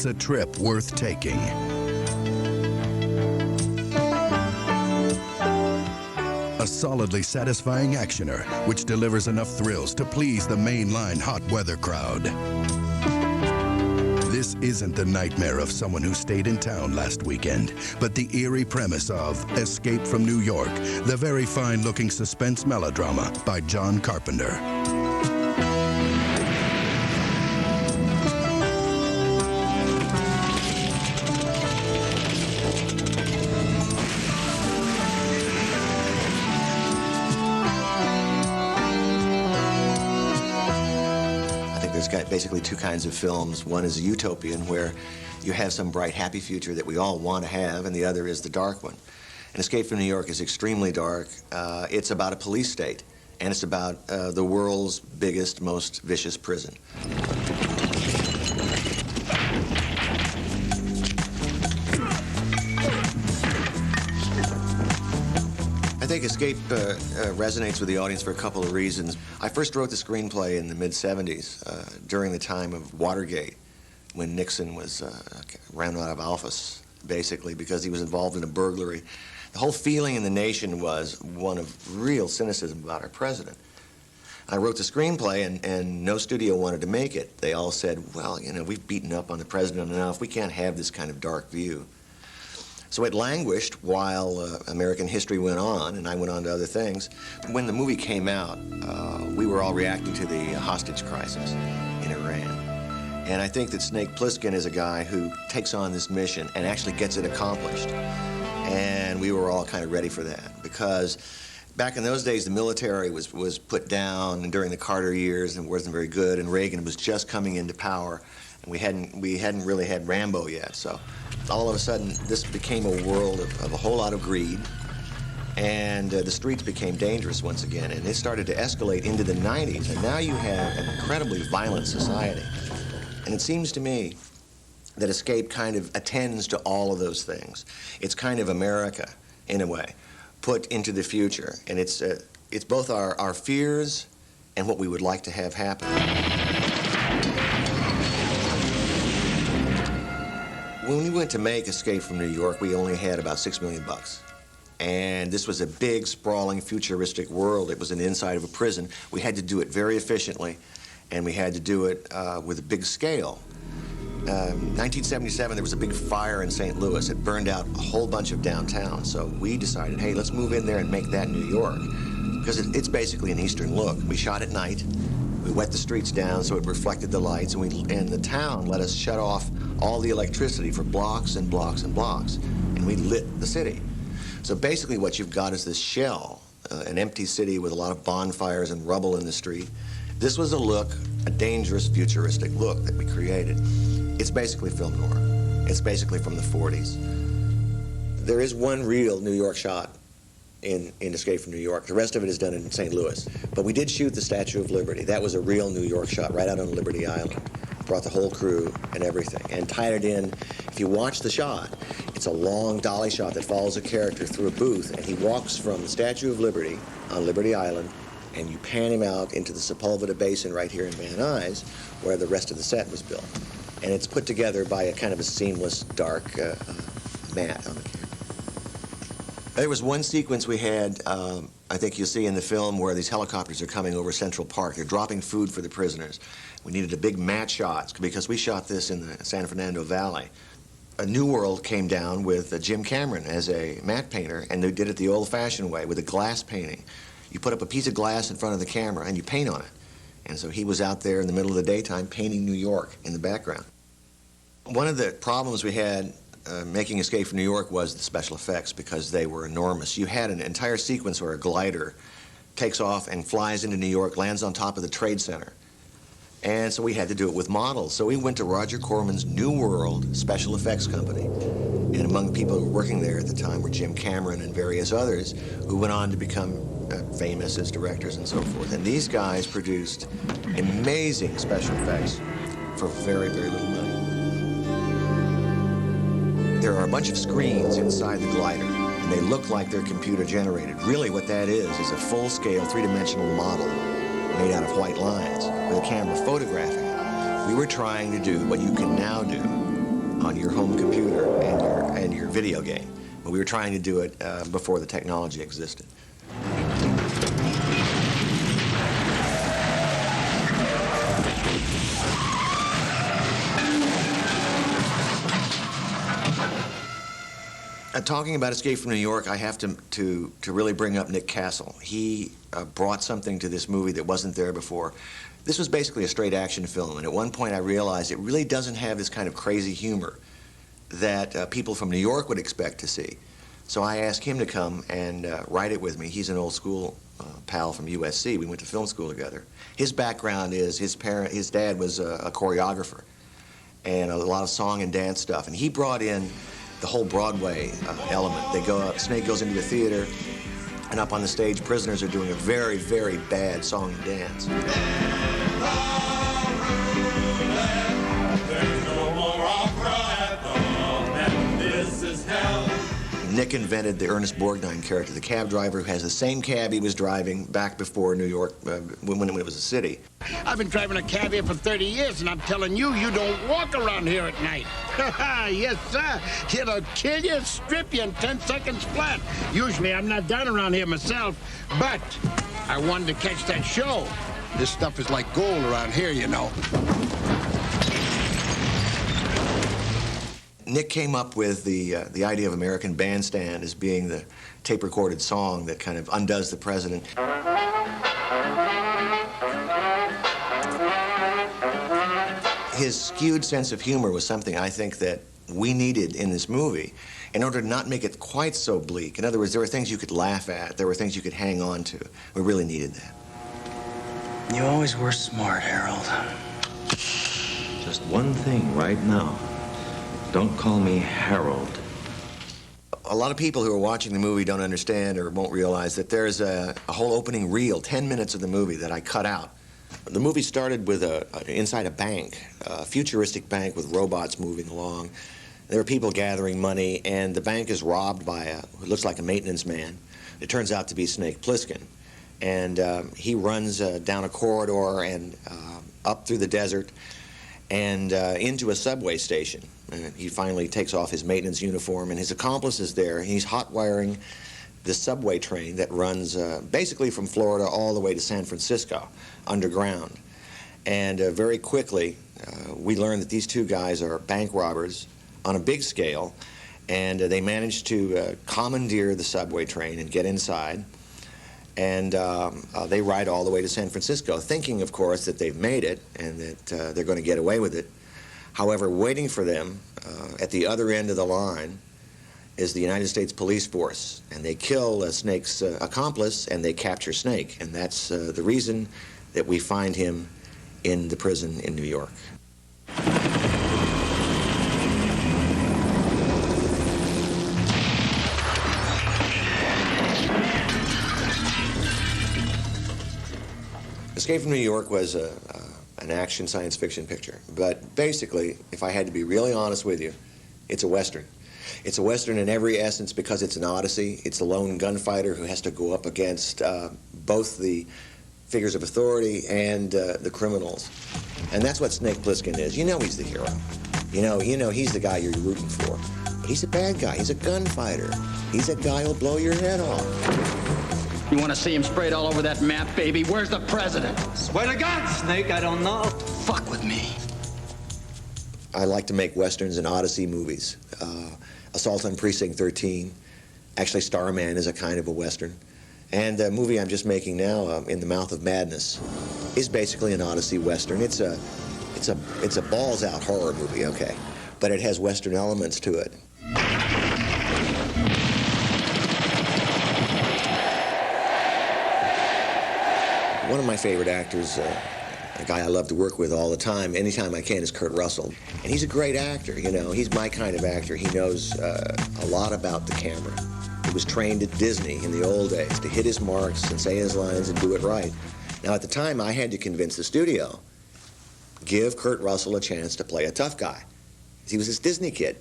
It's a trip worth taking. A solidly satisfying actioner, which delivers enough thrills to please the mainline hot weather crowd. This isn't the nightmare of someone who stayed in town last weekend, but the eerie premise of Escape from New York, the very fine-looking suspense melodrama by John Carpenter. There's got basically two kinds of films. One is a utopian, where you have some bright, happy future that we all want to have, and the other is the dark one. And Escape from New York is extremely dark. It's about a police state, and it's about the world's biggest, most vicious prison. I think Escape resonates with the audience for a couple of reasons. I first wrote the screenplay in the mid-'70s, during the time of Watergate, when Nixon was ran out of office, basically, because he was involved in a burglary. The whole feeling in the nation was one of real cynicism about our president. I wrote the screenplay, and no studio wanted to make it. They all said, well, you know, we've beaten up on the president enough. We can't have this kind of dark view. So it languished while American history went on, and I went on to other things. When the movie came out, we were all reacting to the hostage crisis in Iran. And I think that Snake Plissken is a guy who takes on this mission and actually gets it accomplished. And we were all kind of ready for that, because back in those days, the military was put down, and during the Carter years, and wasn't very good, and Reagan was just coming into power, and we hadn't really had Rambo yet. So all of a sudden, this became a world of a whole lot of greed, and the streets became dangerous once again, and it started to escalate into the 90s, and now you have an incredibly violent society. And it seems to me that Escape kind of attends to all of those things. It's kind of America, in a way, put into the future, and it's both our fears and what we would like to have happen. When we went to make Escape from New York, we only had about $6 million. And this was a big, sprawling, futuristic world. It was an inside of a prison. We had to do it very efficiently, and we had to do it with a big scale. 1977, there was a big fire in St. Louis. It burned out a whole bunch of downtown. So we decided, hey, let's move in there and make that New York, because it's basically an Eastern look. We shot at night. We wet the streets down so it reflected the lights, and the town let us shut off all the electricity for blocks and blocks and blocks, and we lit the city. So basically what you've got is this shell, an empty city with a lot of bonfires and rubble in the street. This was a look, a dangerous, futuristic look that we created. It's basically film noir. It's basically from the 40s. There is one real New York shot in Escape from New York. The rest of it is done in St. Louis. But we did shoot the Statue of Liberty. That was a real New York shot right out on Liberty Island. Brought the whole crew and everything, and tied it in. If you watch the shot, it's a long dolly shot that follows a character through a booth, and he walks from the Statue of Liberty on Liberty Island, and you pan him out into the Sepulveda Basin right here in Van Nuys, where the rest of the set was built. And it's put together by a kind of a seamless, dark mat on the camera. There was one sequence we had, I think you'll see in the film, where these helicopters are coming over Central Park. They're dropping food for the prisoners. We needed a big mat shot, because we shot this in the San Fernando Valley. A New World came down with Jim Cameron as a matte painter, and they did it the old-fashioned way with a glass painting. You put up a piece of glass in front of the camera, and you paint on it. And so he was out there in the middle of the daytime painting New York in the background. One of the problems we had making Escape from New York was the special effects, because they were enormous. You had an entire sequence where a glider takes off and flies into New York, lands on top of the Trade Center. And so we had to do it with models. So we went to Roger Corman's New World Special Effects Company. And among the people who were working there at the time were Jim Cameron and various others who went on to become famous as directors and so forth. And these guys produced amazing special effects for very, very little money. There are a bunch of screens inside the glider, and they look like they're computer generated. Really what that is a full-scale, three-dimensional model made out of white lines with a camera photographing it. We were trying to do what you can now do on your home computer and your video game. But we were trying to do it before the technology existed. Talking about Escape from New York, I have to really bring up Nick Castle. He brought something to this movie that wasn't there before. This was basically a straight action film, and at one point I realized it really doesn't have this kind of crazy humor that people from New York would expect to see. So I asked him to come and write it with me. He's an old school pal from USC. We went to film school together. His background is his dad was a choreographer and a lot of song and dance stuff, and he brought in the whole Broadway element. They go up, Snake goes into a theater, and up on the stage, prisoners are doing a very, very bad song and dance. Nick invented the Ernest Borgnine character, the cab driver who has the same cab he was driving back before New York, when it was a city. I've been driving a cab here for 30 years, and I'm telling you, you don't walk around here at night. Yes, sir. It'll kill you, strip you in 10 seconds flat. Usually, I'm not down around here myself, but I wanted to catch that show. This stuff is like gold around here, you know. Nick came up with the idea of American Bandstand as being the tape-recorded song that kind of undoes the president. His skewed sense of humor was something I think that we needed in this movie in order to not make it quite so bleak. In other words, there were things you could laugh at. There were things you could hang on to. We really needed that. You always were smart, Harold. Just one thing right now. Don't call me Harold. A lot of people who are watching the movie don't understand or won't realize that there's a whole opening reel, 10 minutes of the movie that I cut out. The movie started with inside a bank, a futuristic bank with robots moving along. There are people gathering money, and the bank is robbed by who looks like a maintenance man. It turns out to be Snake Plissken. And he runs down a corridor and up through the desert and into a subway station. He finally takes off his maintenance uniform, and his accomplice is there. He's hot-wiring the subway train that runs basically from Florida all the way to San Francisco, underground. And very quickly, we learn that these two guys are bank robbers on a big scale, and they manage to commandeer the subway train and get inside. And they ride all the way to San Francisco, thinking, of course, that they've made it and that they're going to get away with it. However, waiting for them at the other end of the line is the United States police force. And they kill Snake's accomplice, and they capture Snake. And that's the reason that we find him in the prison in New York. Escape from New York was an action science fiction picture. But basically, if I had to be really honest with you, it's a Western. It's a Western in every essence because it's an odyssey. It's a lone gunfighter who has to go up against both the figures of authority and the criminals. And that's what Snake Plissken is. You know he's the hero. You know he's the guy you're rooting for. But he's a bad guy. He's a gunfighter. He's a guy who'll blow your head off. You want to see him sprayed all over that map, baby? Where's the president? Swear to God, Snake, I don't know. Fuck with me. I like to make Westerns and odyssey movies. Assault on Precinct 13. Actually, Starman is a kind of a Western. And the movie I'm just making now, In the Mouth of Madness, is basically an odyssey Western. It's a balls-out horror movie, okay? But it has Western elements to it. One of my favorite actors, a guy I love to work with all the time, anytime I can, is Kurt Russell. And he's a great actor, you know. He's my kind of actor. He knows a lot about the camera. He was trained at Disney in the old days to hit his marks and say his lines and do it right. Now, at the time, I had to convince the studio, give Kurt Russell a chance to play a tough guy. He was this Disney kid.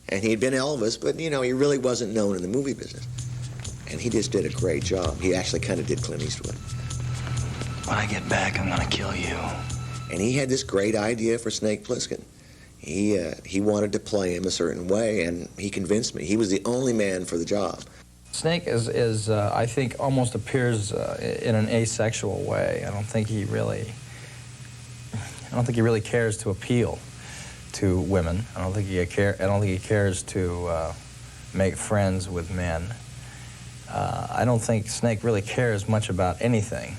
And he'd been Elvis, but, you know, he really wasn't known in the movie business. And he just did a great job. He actually kind of did Clint Eastwood. When I get back, I'm gonna kill you. And he had this great idea for Snake Plissken. He wanted to play him a certain way, and he convinced me. He was the only man for the job. Snake is I think, almost appears in an asexual way. I don't think he really cares to appeal to women. I don't think he cares to make friends with men. I don't think Snake really cares much about anything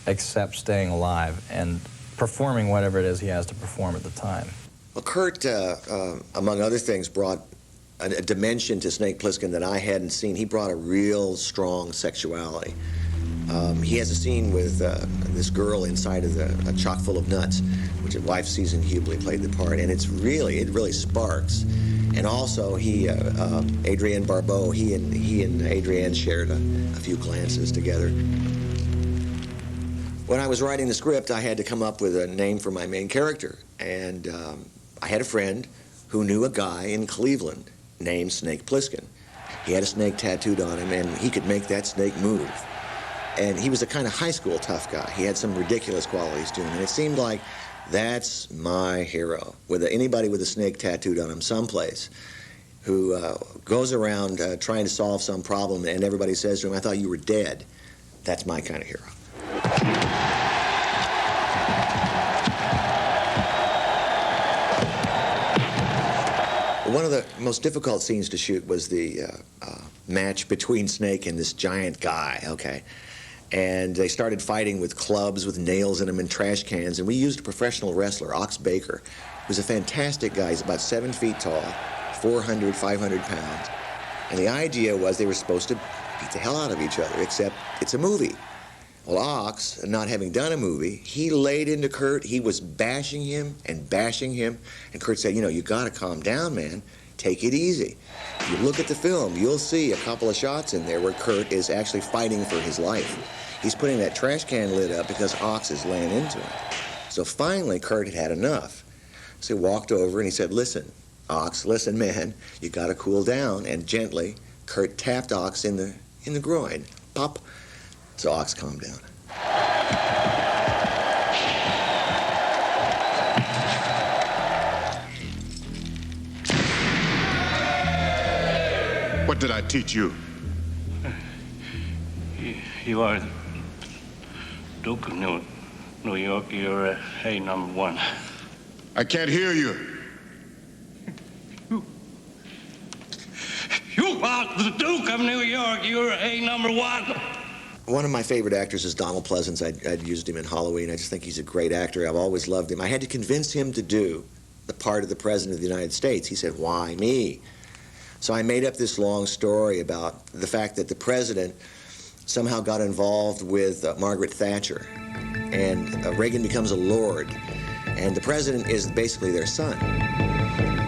except staying alive and performing whatever it is he has to perform at the time. Well, Kurt, among other things, brought a dimension to Snake Plissken that I hadn't seen. He brought a real strong sexuality. He has a scene with this girl inside of a chock full of nuts, which his wife Susan Hubley played the part, and it really sparks. And also, Adrienne Barbeau, he and Adrienne shared a few glances together. When I was writing the script, I had to come up with a name for my main character, and I had a friend who knew a guy in Cleveland named Snake Plissken. He had a snake tattooed on him, and he could make that snake move. And he was a kind of high school tough guy. He had some ridiculous qualities to him, and it seemed like that's my hero. With anybody with a snake tattooed on him someplace who goes around trying to solve some problem, and everybody says to him, "I thought you were dead." That's my kind of hero. One of the most difficult scenes to shoot was the match between Snake and this giant guy, okay? And they started fighting with clubs with nails in them and trash cans, and we used a professional wrestler, Ox Baker, who's a fantastic guy. He's about 7 feet tall, 400, 500 pounds. And the idea was they were supposed to beat the hell out of each other, except it's a movie. Well, Ox, not having done a movie, he laid into Kurt. He was bashing him, and Kurt said, "You know, you gotta calm down, man. Take it easy." If you look at the film, you'll see a couple of shots in there where Kurt is actually fighting for his life. He's putting that trash can lid up because Ox is laying into him. So finally, Kurt had had enough. So he walked over and he said, "Listen, Ox, listen, man, you gotta cool down." And gently, Kurt tapped Ox in the groin. Pop. So Ox calmed down. What did I teach you? You are the Duke of New York. You're A number 1. I can't hear you. You are the Duke of New York. You're A number 1. One of my favorite actors is Donald Pleasance. I'd used him in Halloween. I just think he's a great actor. I've always loved him. I had to convince him to do the part of the President of the United States. He said, "Why me?" So I made up this long story about the fact that the President somehow got involved with Margaret Thatcher, and Reagan becomes a lord, and the President is basically their son.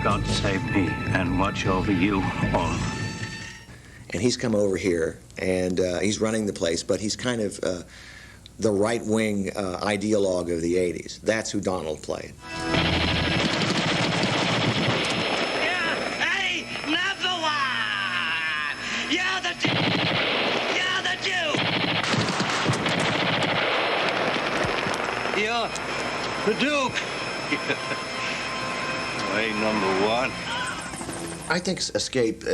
God save me and watch over you all. And he's come over here, and he's running the place, but he's kind of the right-wing ideologue of the 80s. That's who Donald played. The Duke. A number 1. I think Escape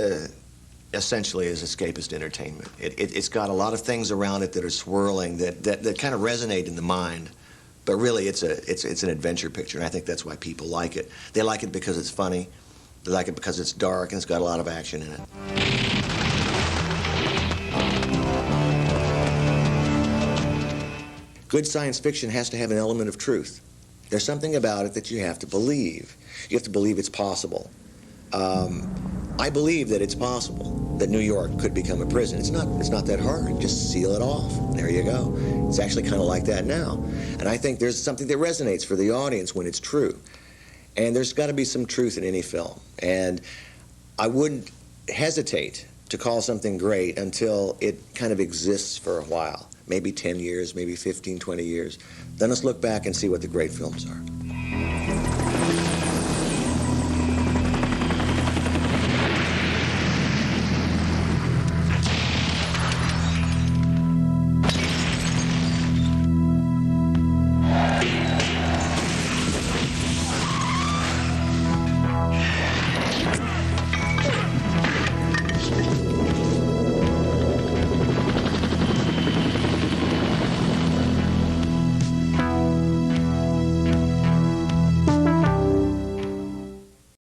essentially is escapist entertainment. It's got a lot of things around it that are swirling, that kind of resonate in the mind. But really, it's an adventure picture, and I think that's why people like it. They like it because it's funny. They like it because it's dark and it's got a lot of action in it. Good science fiction has to have an element of truth. There's something about it that you have to believe. You have to believe it's possible. I believe that it's possible that New York could become a prison. It's not that hard. Just seal it off. There you go. It's actually kind of like that now. And I think there's something that resonates for the audience when it's true. And there's got to be some truth in any film. And I wouldn't hesitate to call something great until it kind of exists for a while. Maybe 10 years, maybe 15, 20 years. Then let's look back and see what the great films are.